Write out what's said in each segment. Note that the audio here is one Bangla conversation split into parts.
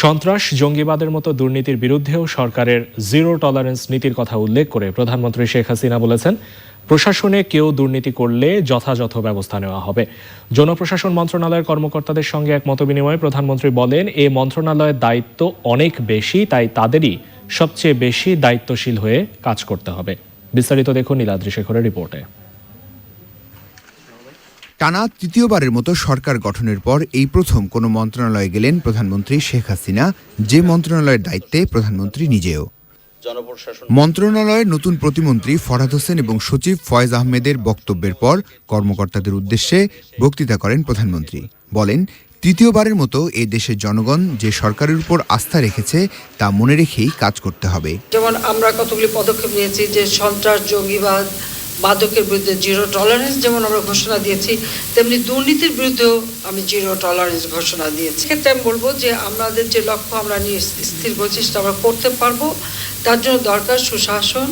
সন্ত্রাস, জঙ্গিবাদের মতো দুর্নীতির বিরুদ্ধেও সরকারের জিরো টলারেন্স নীতির কথা উল্লেখ করে প্রধানমন্ত্রী শেখ হাসিনা বলেছেন, প্রশাসনে কেউ দুর্নীতি করলে যথাযথ ব্যবস্থা নেওয়া হবে। জনপ্রশাসন মন্ত্রণালয়ের কর্মকর্তাদের সঙ্গে এক মতবিনিময়ে প্রধানমন্ত্রী বলেন, এ মন্ত্রণালয়ের দায়িত্ব অনেক বেশি, তাই তাদেরই সবচেয়ে বেশি দায়িত্বশীল হয়ে কাজ করতে হবে। বিস্তারিত দেখুন নীলাদ্রি শেখরের রিপোর্টে। টানা তৃতীয়বারের মতো সরকার গঠনের পর এই প্রথম কোনো মন্ত্রণালয়ে গেলেন প্রধানমন্ত্রী শেখ হাসিনা, যে মন্ত্রণালয়ের দায়িত্বে প্রধানমন্ত্রী নিজেও। মন্ত্রণালয়ের নতুন প্রতিমন্ত্রী ফরহাদ হোসেন এবং সচিব ফয়েজ আহমেদের বক্তব্যের পর কর্মকর্তাদের উদ্দেশ্যে বক্তৃতা করেন প্রধানমন্ত্রী। বলেন, তৃতীয়বারের মতো এ দেশের জনগণ যে সরকারের উপর আস্থা রেখেছে তা মনে রেখেই কাজ করতে হবে। যেমন আমরা কতগুলি পদক্ষেপ নিয়েছি, যে সন্ত্রাস, জঙ্গিবাদ, মাদকের বিরুদ্ধে জিরো টলারেন্স যেমন আমরা ঘোষণা দিয়েছি, তেমনি দুর্নীতির বিরুদ্ধেও আমি জিরো টলারেন্স ঘোষণা দিয়েছি। ক্ষেত্রে আমি বলবো যে আমাদের যে লক্ষ্য আমরা নিয়ে স্থির করছি সেটা আমরা করতে পারবো। তার জন্য দরকার সুশাসন,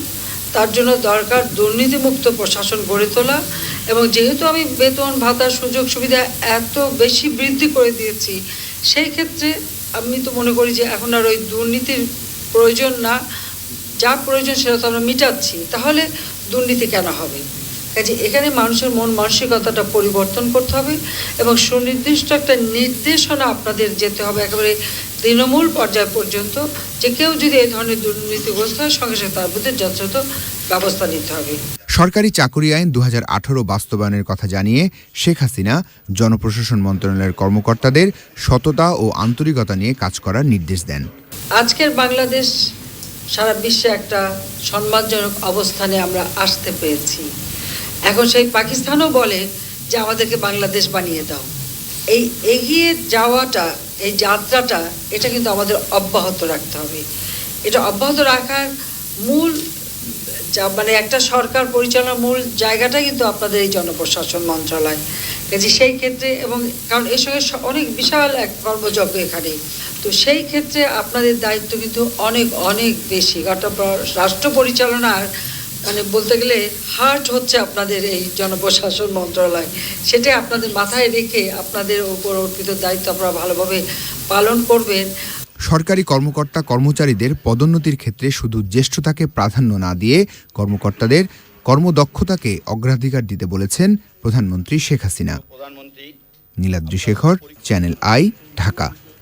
তার জন্য দরকার দুর্নীতিমুক্ত প্রশাসন গড়ে তোলা। এবং যেহেতু আমি বেতন ভাতা সুযোগ সুবিধা এত বেশি বৃদ্ধি করে দিয়েছি, সেই ক্ষেত্রে আমি তো মনে করি যে এখন আর ওই দুর্নীতির প্রয়োজন না, যা প্রয়োজন সেটা তো আমরা মিটাচ্ছি, তাহলে দুর্নীতি কেন হবে? কাজে এখানে মানুষের মন মানসিকতাটা পরিবর্তন করতে হবে এবং সুনির্দিষ্ট একটা নির্দেশনা আপনাদের যেতে হবে একেবারে তৃণমূল পর্যায় পর্যন্ত, যে কেউ যদি এই ধরনের দুর্নীতিগ্রস্ত হয় সঙ্গে সঙ্গে তার বিরুদ্ধে যথাযথ ব্যবস্থা নিতে হবে। সরকারি চাকরি আইন 2018 বাস্তবায়নের কথা জানিয়ে শেখ হাসিনা জনপ্রশাসন মন্ত্রণালয়ের কর্মকর্তাদের সততা ও আন্তরিকতা নিয়ে কাজ করার নির্দেশ দেন। আজকের বাংলাদেশ সারা বিশ্বে একটা সম্মানজনক অবস্থানে আমরা আসতে পেরেছি। এখন সেই পাকিস্তানও বলে যে আমাদেরকে বাংলাদেশ বানিয়ে দাও। এই এগিয়ে যাওয়াটা, এই যাত্রাটা, এটা কিন্তু আমাদের অব্যাহত রাখতে হবে। এটা অব্যাহত রাখার মূল মানে একটা সরকার পরিচালনার মূল জায়গাটা কিন্তু আপনাদের এই জনপ্রশাসন মন্ত্রণালয়। কাজে সেই ক্ষেত্রে, এবং কারণ এর সঙ্গে অনেক বিশাল এক কর্মযজ্ঞ এখানে, তো সেই ক্ষেত্রে আপনাদের দায়িত্ব কিন্তু অনেক অনেক বেশি। রাষ্ট্র পরিচালনার মানে বলতে গেলে হার্ট হচ্ছে আপনাদের এই জনপ্রশাসন মন্ত্রণালয়। সেটা আপনাদের মাথায় রেখে আপনাদের উপর অর্পিত দায়িত্ব আপনারা ভালোভাবে পালন করবেন। সরকারি কর্মকর্তা কর্মচারীদের পদোন্নতির ক্ষেত্রে শুধু জ্যেষ্ঠতাকে প্রাধান্য না দিয়ে কর্মকর্তাদের কর্মদক্ষতাকে অগ্রাধিকার দিতে বলেছেন প্রধানমন্ত্রী শেখ হাসিনা। Niladri Shekhar, Channel i, Dhaka.